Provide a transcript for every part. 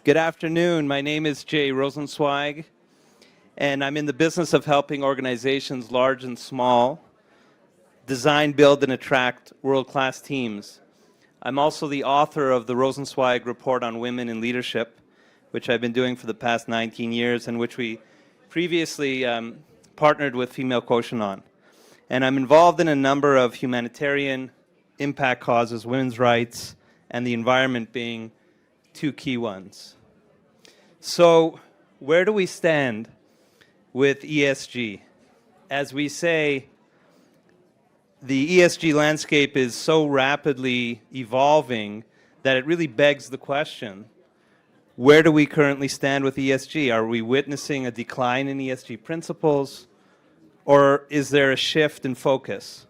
Good afternoon. My name is Jay Rosenzweig, and I'm in the business of helping organizations large and small design, build, and attract world-class teams. I'm also the author of the Rosenzweig Report on Women in Leadership, which I've been doing for the past 19 years and which we previously partnered with Female Quotient on. And I'm involved in a number of humanitarian impact causes, women's rights, and the environment being two key ones. So where do we stand with ESG? As we say, the ESG landscape is so rapidly evolving that it really begs the question, where do we currently stand with ESG? Are we witnessing a decline in ESG principles, or is there a shift in focus?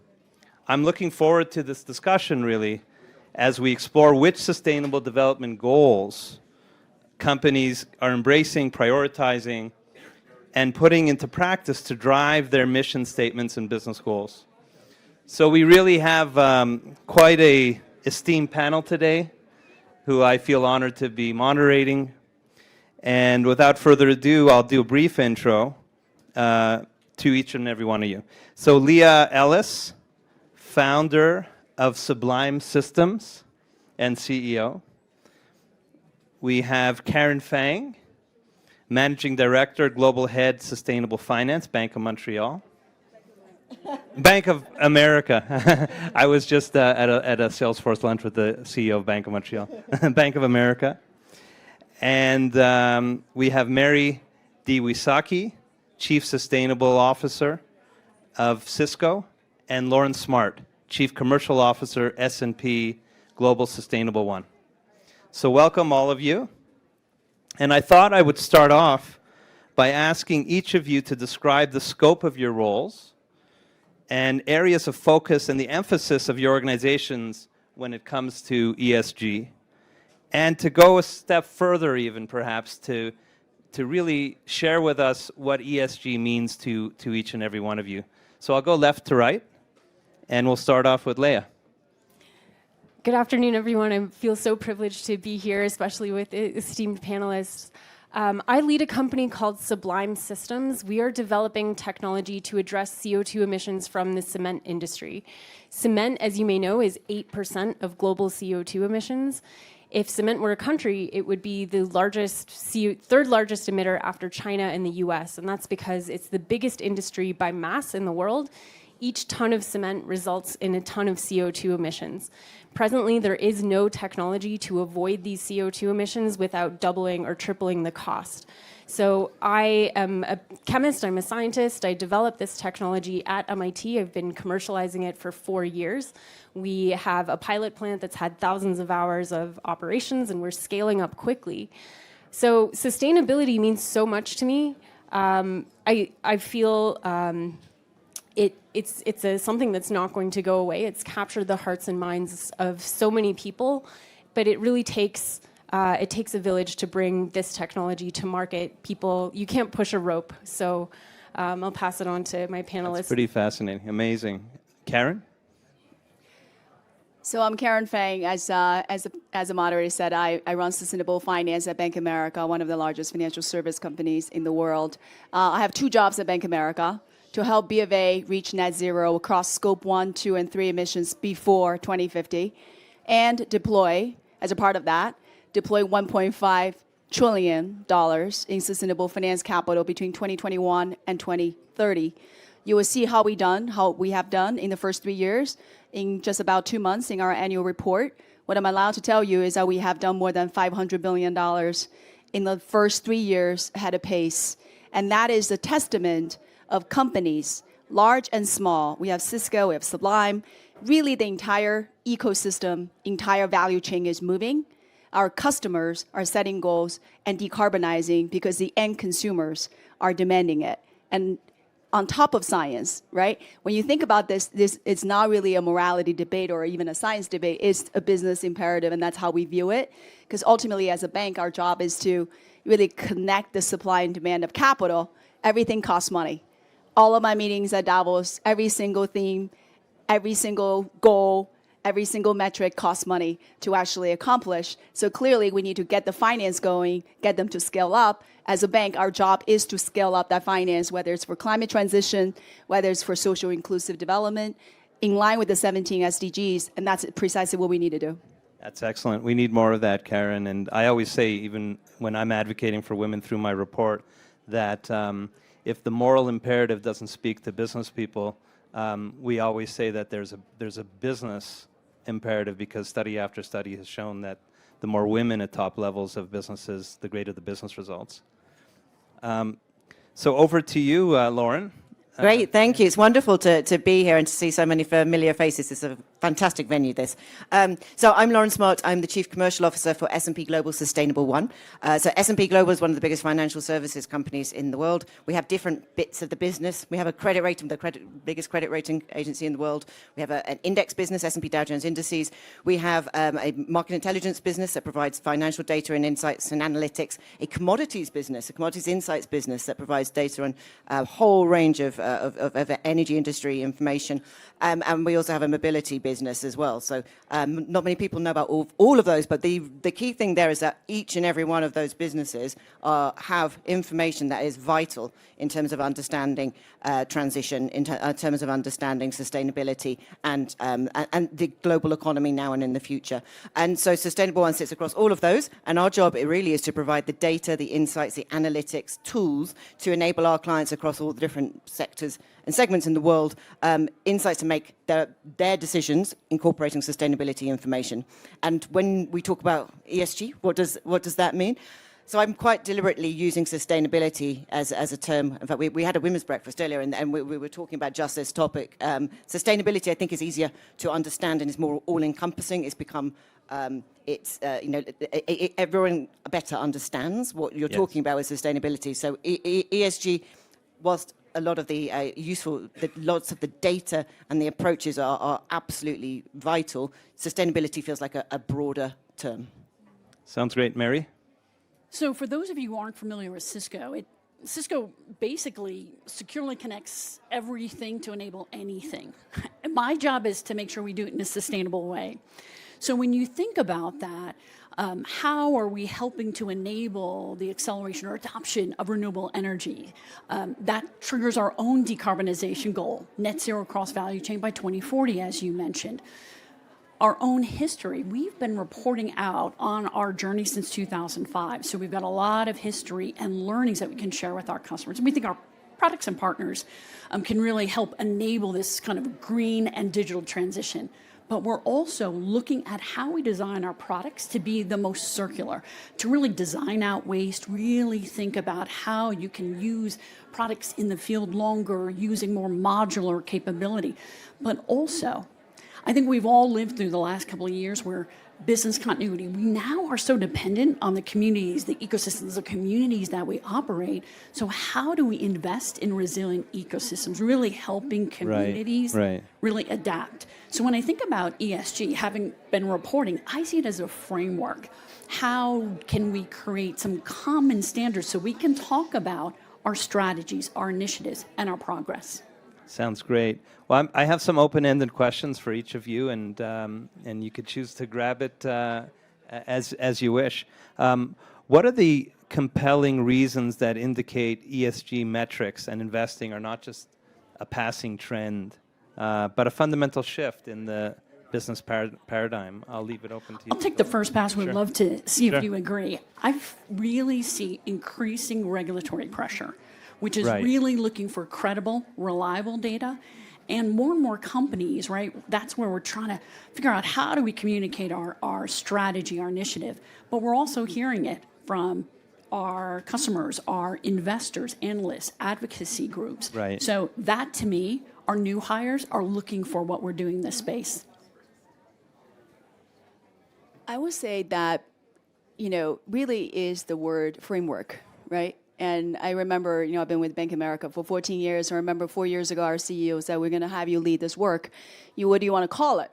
I'm looking forward to this discussion, really, as we explore which sustainable development goals companies are embracing, prioritizing, and putting into practice to drive their mission statements and business goals. So we really have quite an esteemed panel today, who I feel honored to be moderating. And without further ado, I'll do a brief intro to each and every one of you. So Leah Ellis, founder of Sublime Systems and CEO. We have Karen Fang, Managing Director, Global Head, Sustainable Finance, Bank of Montreal. Bank of America. I was just at a Salesforce lunch with the CEO of Bank of Montreal. Bank of America. And we have Mary D. Wysocki, Chief Sustainable Officer of Cisco, and Lauren Smart, Chief Commercial Officer, S&P Global Sustainable One. So welcome all of you. And I thought I would start off by asking each of you to describe the scope of your roles and areas of focus and the emphasis of your organizations when it comes to ESG, and to go a step further even perhaps to really share with us what ESG means to each and every one of you. So I'll go left to right, and we'll start off with Leah. Good afternoon, everyone. I feel so privileged to be here, especially with esteemed panelists. I lead a company called Sublime Systems. We are developing technology to address CO2 emissions from the cement industry. Cement, as you may know, is 8% of global CO2 emissions. If cement were a country, it would be the third largest emitter after China and the US, and that's because it's the biggest industry by mass in the world. Each ton of cement results in a ton of CO2 emissions. Presently, there is no technology to avoid these CO2 emissions without doubling or tripling the cost. So I am a chemist, I'm a scientist, I developed this technology at MIT. I've been commercializing it for 4 years. We have a pilot plant that's had thousands of hours of operations, and we're scaling up quickly. So sustainability means so much to me. I feel it's something that's not going to go away. It's captured the hearts and minds of so many people, but it really takes a village to bring this technology to market. People, you can't push a rope. So I'll pass it on to my panelists. That's pretty fascinating, amazing. Karen? So I'm Karen Fang. As the moderator said, I run sustainable finance at Bank of America, one of the largest financial service companies in the world. I have 2 jobs at Bank of America: to help B of A reach net zero across scope 1, 2, and 3 emissions before 2050, and deploy, as a part of that, $1.5 trillion in sustainable finance capital between 2021 and 2030. You will see how we have done in the first 3 years in just about 2 months in our annual report. What I'm allowed to tell you is that we have done more than $500 billion in the first 3 years ahead of pace. And that is a testament of companies, large and small. We have Cisco, we have Sublime. Really, the entire ecosystem, entire value chain is moving. Our customers are setting goals and decarbonizing because the end consumers are demanding it. And on top of science, right? When you think about this, it's not really a morality debate or even a science debate. It's a business imperative, and that's how we view it. Because ultimately, as a bank, our job is to really connect the supply and demand of capital. Everything costs money. All of my meetings at Davos, every single theme, every single goal, every single metric costs money to actually accomplish. So clearly, we need to get the finance going, get them to scale up. As a bank, our job is to scale up that finance, whether it's for climate transition, whether it's for social inclusive development, in line with the 17 SDGs, and that's precisely what we need to do. That's excellent. We need more of that, Karen. And I always say, even when I'm advocating for women through my report, that if the moral imperative doesn't speak to business people, we always say that there's a business imperative, because study after study has shown that the more women at top levels of businesses, the greater the business results. So over to you, Lauren. Great, thank you. It's wonderful to be here and to see so many familiar faces. It's a fantastic venue, this. So I'm Lauren Smart. I'm the Chief Commercial Officer for S&P Global Sustainable One. So S&P Global is one of the biggest financial services companies in the world. We have different bits of the business. We have a credit rating, biggest credit rating agency in the world. We have an index business, S&P Dow Jones Indices. We have a market intelligence business that provides financial data and insights and analytics. A commodities business, a commodities insights business that provides data on a whole range of energy industry information. And we also have a mobility business as well. So not many people know about all of those, but the key thing there is that each and every one of those businesses have information that is vital in terms of understanding transition, in terms of understanding sustainability and the global economy now and in the future. And so Sustainable One sits across all of those, and our job, it really is to provide the data, the insights, the analytics, tools to enable our clients across all the different sectors and segments in the world, insights to make their decisions incorporating sustainability information. And when we talk about ESG, what does that mean? So I'm quite deliberately using sustainability as a term. In fact, we had a women's breakfast earlier, and we were talking about just this topic. Sustainability, I think, is easier to understand and is more all-encompassing. It's become everyone better understands what you're talking about with sustainability. So ESG, whilst a lot of the lots of the data and the approaches are absolutely vital, sustainability feels like a broader term. Sounds great. Mary? So for those of you who aren't familiar with Cisco, Cisco basically securely connects everything to enable anything. And my job is to make sure we do it in a sustainable way. So when you think about that, how are we helping to enable the acceleration or adoption of renewable energy? That triggers our own decarbonization goal, net zero across value chain by 2040, as you mentioned. Our own history, we've been reporting out on our journey since 2005. So we've got a lot of history and learnings that we can share with our customers. And we think our products and partners can really help enable this kind of green and digital transition. But we're also looking at how we design our products to be the most circular, to really design out waste, really think about how you can use products in the field longer, using more modular capability. But also, I think we've all lived through the last couple of years where business continuity, we now are so dependent on the communities, the ecosystems, the communities that we operate. So how do we invest in resilient ecosystems, really helping communities really adapt? So when I think about ESG, having been reporting, I see it as a framework. How can we create some common standards so we can talk about our strategies, our initiatives, and our progress? Sounds great. Well, I have some open-ended questions for each of you, and you could choose to grab it as you wish. What are the compelling reasons that indicate ESG metrics and investing are not just a passing trend, but a fundamental shift in the business paradigm? I'll leave it open to you. I'll take the first pass. We'd love to see if you agree. I really see increasing regulatory pressure, which is really looking for credible, reliable data. And more companies, right, that's where we're trying to figure out how do we communicate our strategy, our initiative. But we're also hearing it from our customers, our investors, analysts, advocacy groups. Right. So that, to me, our new hires are looking for what we're doing in this space. I would say that, really is the word framework, right? And I remember, I've been with Bank of America for 14 years. I remember 4 years ago, our CEO said, we're going to have you lead this work. What do you want to call it?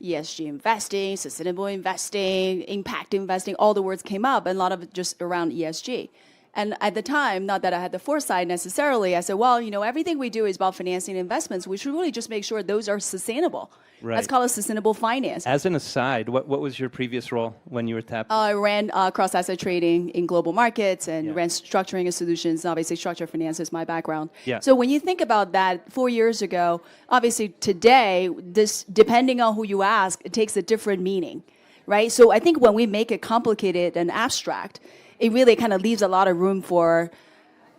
ESG investing, sustainable investing, impact investing, all the words came up, and a lot of it just around ESG. And at the time, not that I had the foresight necessarily, I said, well, everything we do is about financing investments. We should really just make sure those are sustainable. Right. Let's call it sustainable finance. As an aside, what was your previous role when you were tapped? I ran cross-asset trading in global markets and Yeah. ran structuring of solutions. Obviously, structured finance is my background. Yeah. So when you think about that 4 years ago, obviously today, this, depending on who you ask, it takes a different meaning, right? So I think when we make it complicated and abstract, it really kind of leaves a lot of room for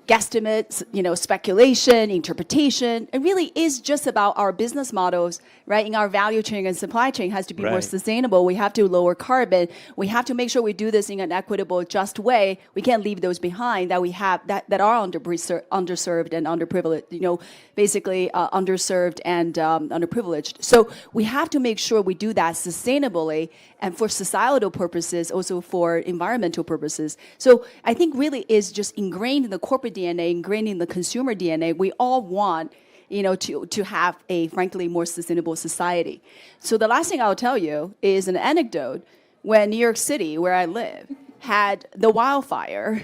guesstimates, speculation, interpretation. It really is just about our business models, right? In our value chain and supply chain has to be more Right. sustainable. We have to lower carbon. We have to make sure we do this in an equitable, just way. We can't leave those behind that we have that are underserved and underprivileged, basically underserved and underprivileged. So we have to make sure we do that sustainably and for societal purposes, also for environmental purposes. So I think really is just ingrained in the corporate DNA, ingrained in the consumer DNA. We all want, to have a frankly more sustainable society. So the last thing I'll tell you is an anecdote. When New York City, where I live, had the wildfire,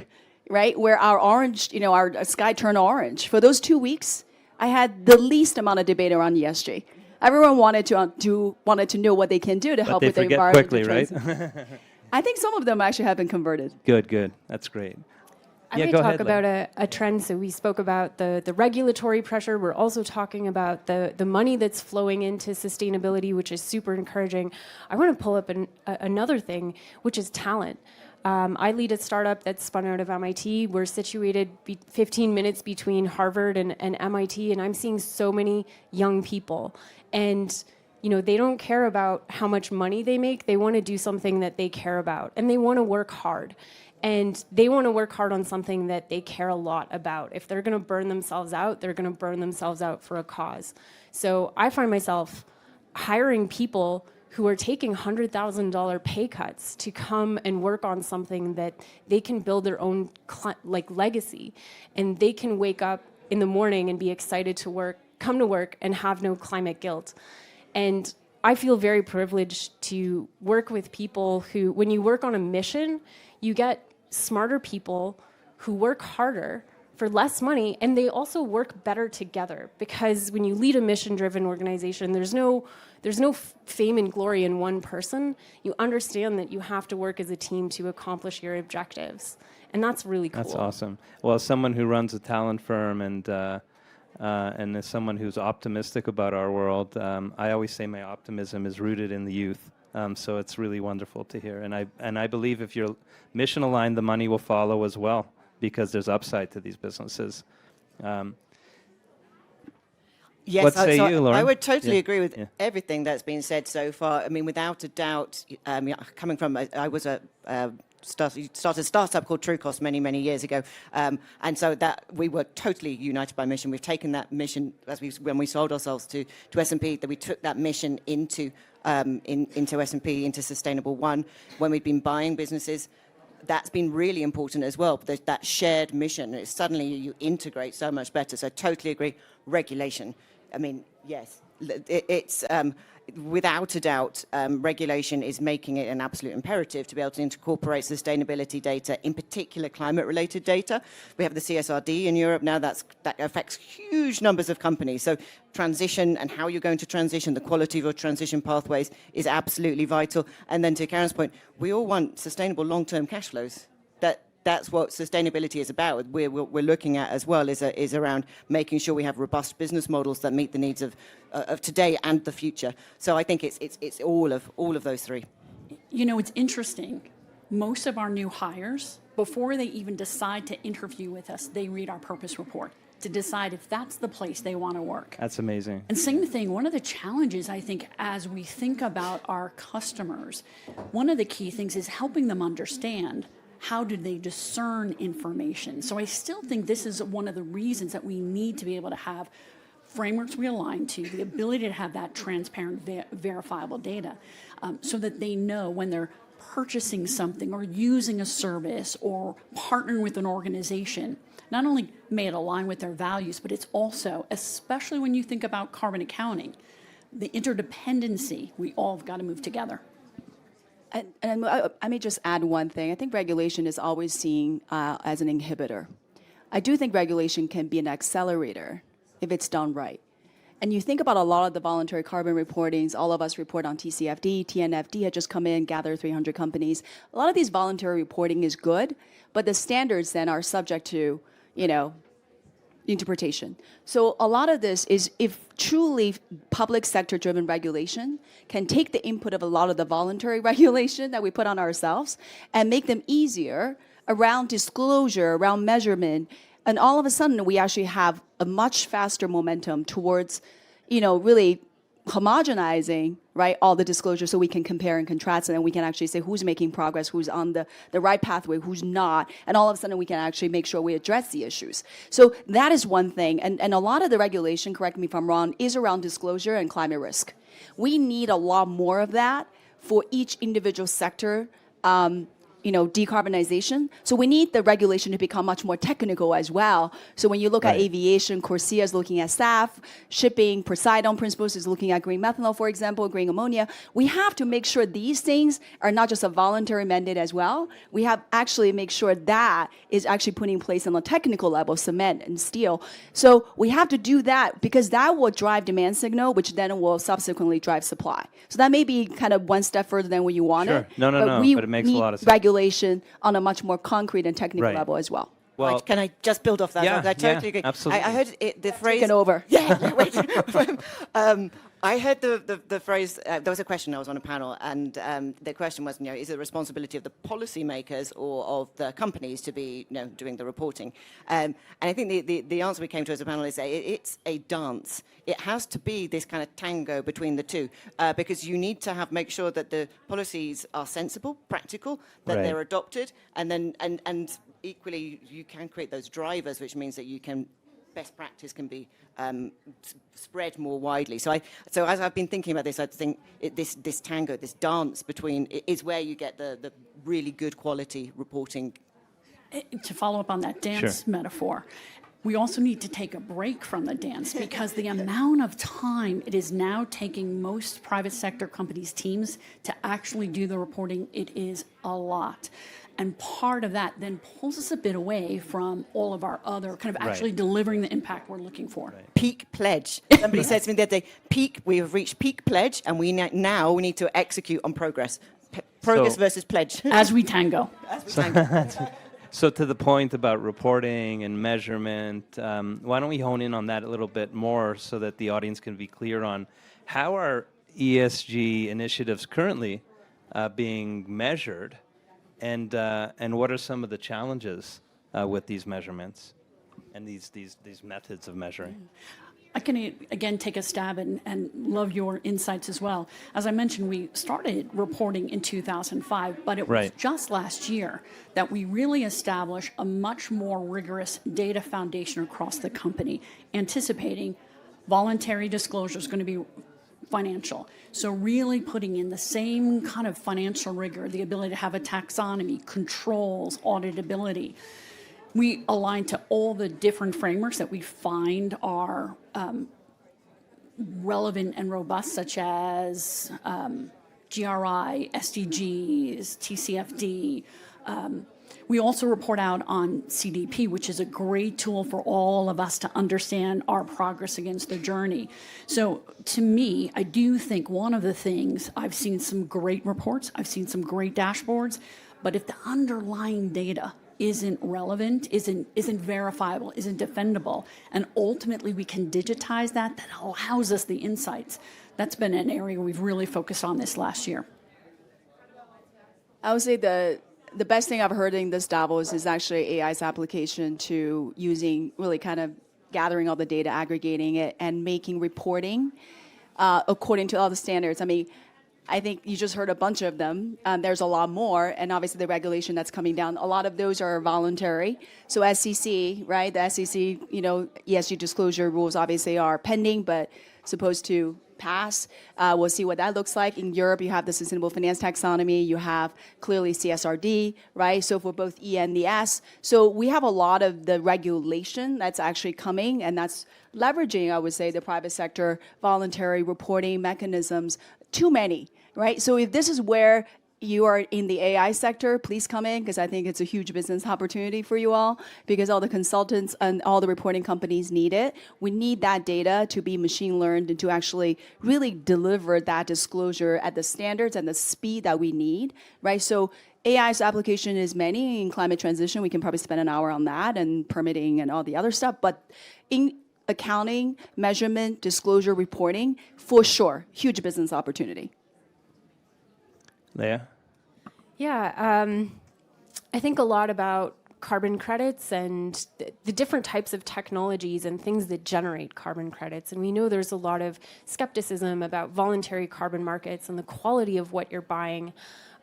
right, where our sky turned orange. For those 2 weeks, I had the least amount of debate around ESG. Everyone wanted to know what they can do to help they with the forget environment. quickly, right? I think some of them actually have been converted. Good. That's great. I Yeah, might go talk ahead, about Leah. a trend. So we spoke about the regulatory pressure. We're also talking about the money that's flowing into sustainability, which is super encouraging. I want to pull up another thing, which is talent. I lead a startup that's spun out of MIT. We're situated 15 minutes between Harvard and MIT, and I'm seeing so many young people. And they don't care about how much money they make. They want to do something that they care about, and they want to work hard. And they want to work hard on something that they care a lot about. If they're going to burn themselves out, they're going to burn themselves out for a cause. So I find myself hiring people who are taking $100,000 pay cuts to come and work on something that they can build their own legacy. And they can wake up in the morning and be excited to come to work and have no climate guilt. And I feel very privileged to work with people who, when you work on a mission, you get smarter people who work harder for less money, and they also work better together. Because when you lead a mission-driven organization, there's no fame and glory in one person. You understand that you have to work as a team to accomplish your objectives, and that's really cool. That's awesome. Well, as someone who runs a talent firm and as someone who's optimistic about our world, I always say my optimism is rooted in the youth. So it's really wonderful to hear. And I believe if you're mission aligned, the money will follow as well, because there's upside to these businesses. Yes, What say you, Lauren? I would totally Yeah. agree with Yeah. everything that's been said so far. I mean, without a doubt, coming from, I was started a startup called Truecost many years ago, and so that we were totally united by mission. We've taken that mission when we sold ourselves to S&P, that we took that mission into S&P, into Sustainable One. When we've been buying businesses, that's been really important as well. That shared mission, suddenly you integrate so much better. So I totally agree. Regulation. I mean, yes, it's without a doubt, regulation is making it an absolute imperative to be able to incorporate sustainability data, in particular climate-related data. We have the CSRD in Europe now. That affects huge numbers of companies. So transition and how you're going to transition, the quality of your transition pathways is absolutely vital. And then to Karen's point, we all want sustainable long-term cash flows. That's what sustainability is about. We're looking at as well is around making sure we have robust business models that meet the needs of today and the future. So I think it's all of those three. It's interesting. Most of our new hires, before they even decide to interview with us, they read our purpose report to decide if that's the place they want to work. That's amazing. And same thing, one of the challenges, I think, as we think about our customers, one of the key things is helping them understand how do they discern information. So I still think this is one of the reasons that we need to be able to have frameworks we align to, the ability to have that transparent, verifiable data, so that they know when they're purchasing something or using a service or partnering with an organization, not only may it align with their values, but it's also, especially when you think about carbon accounting, the interdependency, we all have got to move together. And I may just add one thing. I think regulation is always seen as an inhibitor. I do think regulation can be an accelerator if it's done right. And you think about a lot of the voluntary carbon reportings, all of us report on TCFD, TNFD had just come in, gathered 300 companies. A lot of these voluntary reporting is good, but the standards then are subject to, interpretation. So a lot of this is if truly public sector driven regulation can take the input of a lot of the voluntary regulation that we put on ourselves and make them easier around disclosure, around measurement, and all of a sudden we actually have a much faster momentum towards, really homogenizing, right, all the disclosure so we can compare and contrast, and then we can actually say who's making progress, who's on the right pathway, who's not, and all of a sudden we can actually make sure we address the issues. So that is one thing, and a lot of the regulation, correct me if I'm wrong, is around disclosure and climate risk. We need a lot more of that for each individual sector, decarbonization. So we need the regulation to become much more technical as well. So when you look at aviation, CORSIA is looking at SAF, shipping, Poseidon Principles is looking at green methanol, for example, green ammonia. We have to make sure these things are not just a voluntary mandate as well. We have actually make sure that is actually put in place on the technical level, cement and steel. So we have to do that because that will drive demand signal, which then will subsequently drive supply. So that may be kind of one step further than what you wanted. Sure. No, but it makes a lot of sense. Regulation on a much more concrete and technical level as well. Well, Right, can I just build off that? Yeah, I totally agree. absolutely. I heard the phrase. Taken over. Yeah, wait. I heard the phrase, there was a question, I was on a panel, and the question was, is it the responsibility of the policymakers or of the companies to be doing the reporting? And I think the answer we came to as a panel is it's a dance. It has to be this kind of tango between the two, because you need to make sure that the policies are sensible, practical, that they're adopted, and then and equally you can create those drivers, which means that you can best practice can be spread more widely. So as I've been thinking about this, I think this tango, this dance between, is where you get the really good quality reporting. To follow up on that dance metaphor, we also need to take a break from the dance because the amount of time it is now taking most private sector companies' teams to actually do the reporting, it is a lot. And part of that then pulls us a bit away from all of our other kind of actually delivering the impact we're looking for. Peak pledge. Somebody said to me the other day, we have reached peak pledge, and we now need to execute on progress. Progress versus pledge. As we tango. So to the point about reporting and measurement, why don't we hone in on that a little bit more so that the audience can be clear on how are ESG initiatives currently being measured? And what are some of the challenges with these measurements and these methods of measuring? I can, again, take a stab and love your insights as well. As I mentioned, we started reporting in 2005, but it was just last year that we really established a much more rigorous data foundation across the company, anticipating voluntary disclosure is going to be financial. So really putting in the same kind of financial rigor, the ability to have a taxonomy, controls, auditability. We align to all the different frameworks that we find are relevant and robust, such as GRI, SDGs, TCFD. We also report out on CDP, which is a great tool for all of us to understand our progress against the journey. So to me, I do think one of the things, I've seen some great reports, I've seen some great dashboards, but if the underlying data isn't relevant, isn't verifiable, isn't defendable, and ultimately we can digitize that allows us the insights. That's been an area we've really focused on this last year. I would say the best thing I've heard in this Davos is actually AI's application to using really kind of gathering all the data, aggregating it, and making reporting according to all the standards. I mean, I think you just heard a bunch of them. There's a lot more, and obviously the regulation that's coming down, a lot of those are voluntary. So SEC, right, the SEC, ESG disclosure rules obviously are pending, but supposed to pass. We'll see what that looks like. In Europe, you have the Sustainable Finance Taxonomy. You have clearly CSRD, right? So for both E and the S. So we have a lot of the regulation that's actually coming, and that's leveraging, I would say, the private sector voluntary reporting mechanisms. Too many, right? So if this is where you are in the AI sector, please come in, because I think it's a huge business opportunity for you all, because all the consultants and all the reporting companies need it. We need that data to be machine learned and to actually really deliver that disclosure at the standards and the speed that we need, right? So AI's application is many in climate transition. We can probably spend an hour on that and permitting and all the other stuff. But in accounting, measurement, disclosure, reporting, for sure, huge business opportunity. Leah? Yeah, I think a lot about carbon credits and the different types of technologies and things that generate carbon credits. And we know there's a lot of skepticism about voluntary carbon markets and the quality of what you're buying.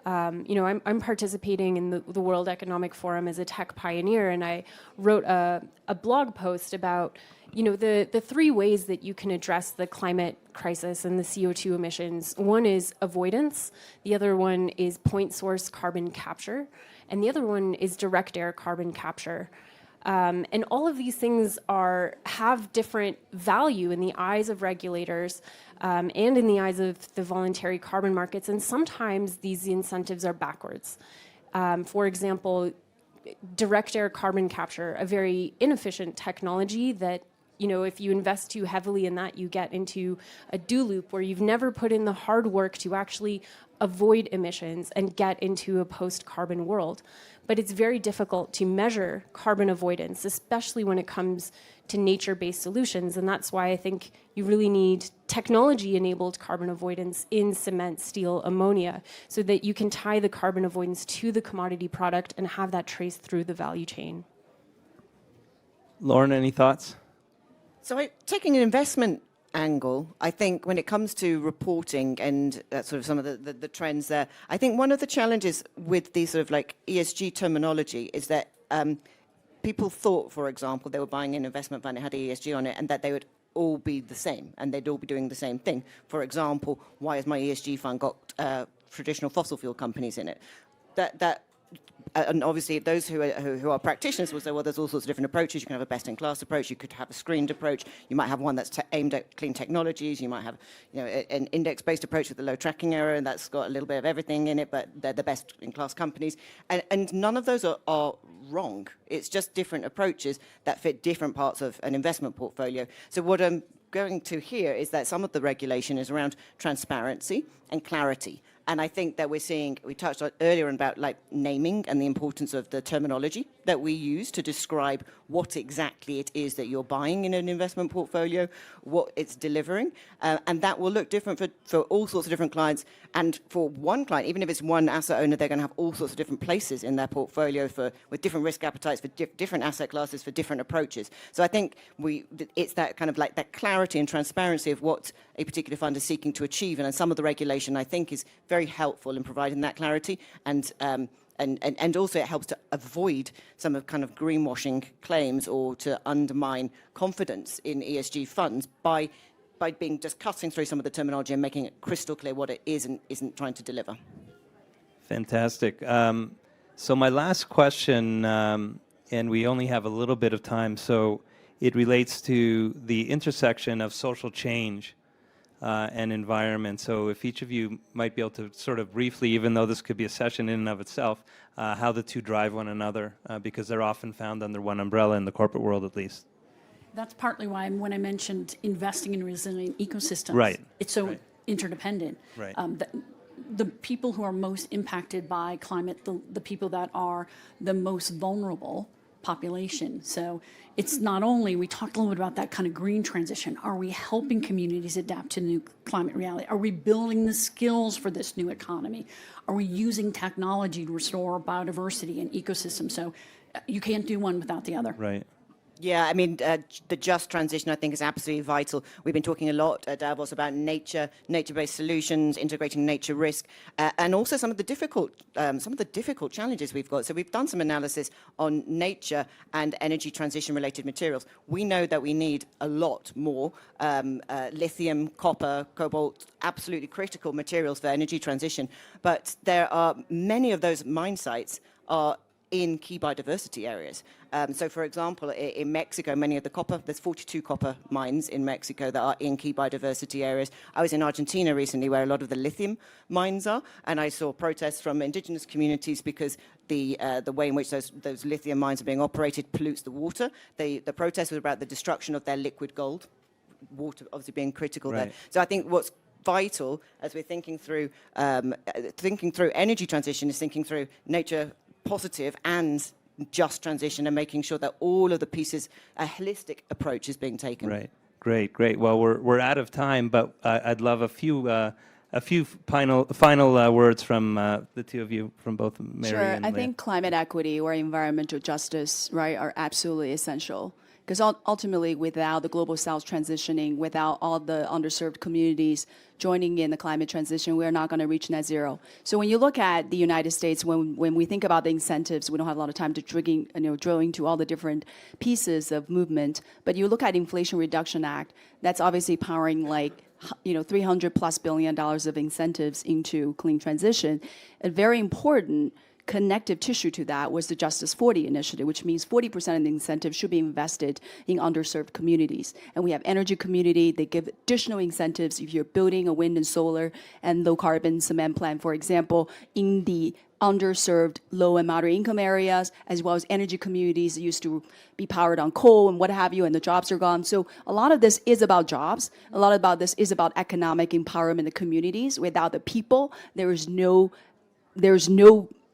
I'm participating in the World Economic Forum as a tech pioneer, and I wrote a blog post about the three ways that you can address the climate crisis and the CO2 emissions. One is avoidance, the other one is point source carbon capture, and the other one is direct air carbon capture. And all of these things have different value in the eyes of regulators and in the eyes of the voluntary carbon markets, and sometimes these incentives are backwards. For example, direct air carbon capture, a very inefficient technology that if you invest too heavily in that, you get into a do loop where you've never put in the hard work to actually avoid emissions and get into a post-carbon world. But it's very difficult to measure carbon avoidance, especially when it comes to nature-based solutions. And that's why I think you really need technology-enabled carbon avoidance in cement, steel, ammonia, so that you can tie the carbon avoidance to the commodity product and have that traced through the value chain. Lauren, any thoughts? So taking an investment angle, I think when it comes to reporting and sort of some of the trends there, I think one of the challenges with these sort of like ESG terminology is that people thought, for example, they were buying an investment fund that had ESG on it and that they would all be the same and they'd all be doing the same thing. For example, why has my ESG fund got traditional fossil fuel companies in it? And obviously, those who are practitioners will say, well, there's all sorts of different approaches. You can have a best-in-class approach. You could have a screened approach. You might have one that's aimed at clean technologies. You might have, an index-based approach with a low tracking error, and that's got a little bit of everything in it. But they're the best-in-class companies, and none of those are wrong. It's just different approaches that fit different parts of an investment portfolio. So what I'm going to hear is that some of the regulation is around transparency and clarity. And I think that we touched on earlier about like naming and the importance of the terminology that we use to describe what exactly it is that you're buying in an investment portfolio, what it's delivering. And that will look different for all sorts of different clients. And for one client, even if it's one asset owner, they're going to have all sorts of different places in their portfolio with different risk appetites, for different asset classes, for different approaches. So I think it's that kind of like that clarity and transparency of what a particular fund is seeking to achieve. And some of the regulation, I think, is very helpful in providing that clarity, and also it helps to avoid some of kind of greenwashing claims or to undermine confidence in ESG funds by being just cutting through some of the terminology and making it crystal clear what it is and isn't trying to deliver. Fantastic. So my last question, and we only have a little bit of time, so it relates to the intersection of social change and environment. So if each of you might be able to sort of briefly, even though this could be a session in and of itself, how the two drive one another, because they're often found under one umbrella in the corporate world at least. That's partly why when I mentioned investing in resilient ecosystems, Right. It's so interdependent. Right. The people who are most impacted by climate, the people that are the most vulnerable population. So it's not only, we talked a little bit about that kind of green transition. Are we helping communities adapt to new climate reality? Are we building the skills for this new economy? Are we using technology to restore biodiversity and ecosystems? So you can't do one without the other. Right. Yeah, I mean, the just transition, I think, is absolutely vital. We've been talking a lot at Davos about nature-based solutions, integrating nature risk, and also some of the difficult challenges we've got. So we've done some analysis on nature and energy transition-related materials. We know that we need a lot more lithium, copper, cobalt, absolutely critical materials for energy transition. But there are many of those mine sites are in key biodiversity areas. So, for example, in Mexico, many of the there's 42 copper mines in Mexico that are in key biodiversity areas. I was in Argentina recently where a lot of the lithium mines are, and I saw protests from indigenous communities because the way in which those lithium mines are being operated pollutes the water. The protest was about the destruction of their liquid gold, water obviously being critical there. So I think what's vital as we're thinking through energy transition is thinking through nature positive and just transition and making sure that all of the pieces, a holistic approach is being taken. Right. Great. Well, we're out of time, but I'd love a few final words from the two of you, from both Mary Sure. and Leah. I think climate equity or environmental justice, right, are absolutely essential. Because ultimately, without the global south transitioning, without all the underserved communities joining in the climate transition, we are not going to reach net zero. So when you look at the United States, when we think about the incentives, we don't have a lot of time to drill into all the different pieces of movement. But you look at Inflation Reduction Act, that's obviously powering like $300+ billion of incentives into clean transition. A very important connective tissue to that was the Justice 40 initiative, which means 40% of the incentive should be invested in underserved communities. And we have energy community. They give additional incentives if you're building a wind and solar and low carbon cement plant, for example, in the underserved low and moderate income areas, as well as energy communities that used to be powered on coal and what have you, and the jobs are gone. So a lot of this is about jobs. A lot about this is about economic empowerment of communities. Without the people, there's no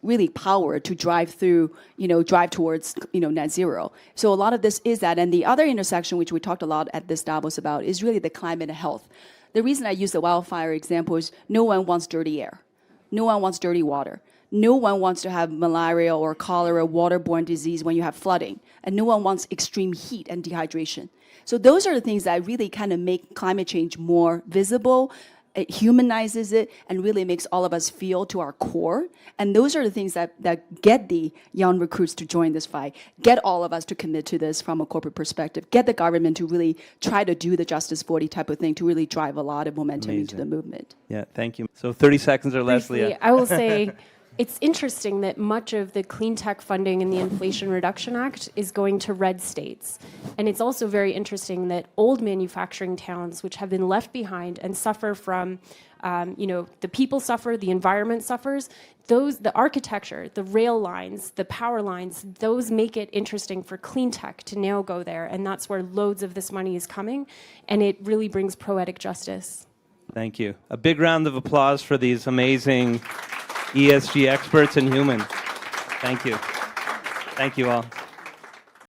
really power to drive towards, net zero. So a lot of this is that. And the other intersection, which we talked a lot at this Davos about, is really the climate and health. The reason I use the wildfire example is no one wants dirty air. No one wants dirty water. No one wants to have malaria or cholera, waterborne disease when you have flooding. And no one wants extreme heat and dehydration. So those are the things that really kind of make climate change more visible. It humanizes it and really makes all of us feel to our core. And those are the things that get the young recruits to join this fight, get all of us to commit to this from a corporate perspective, get the government to really try to do the Justice 40 type of thing to really drive a lot of momentum into the movement. Yeah, thank you. So 30 seconds or less, Briefly, Leah. I will say it's interesting that much of the clean tech funding in the Inflation Reduction Act is going to red states. And it's also very interesting that old manufacturing towns, which have been left behind and suffer from, the people suffer, the environment suffers, the architecture, the rail lines, the power lines, those make it interesting for clean tech to now go there. And that's where loads of this money is coming. And it really brings poetic justice. Thank you. A big round of applause for these amazing ESG experts and humans. Thank you. Thank you all.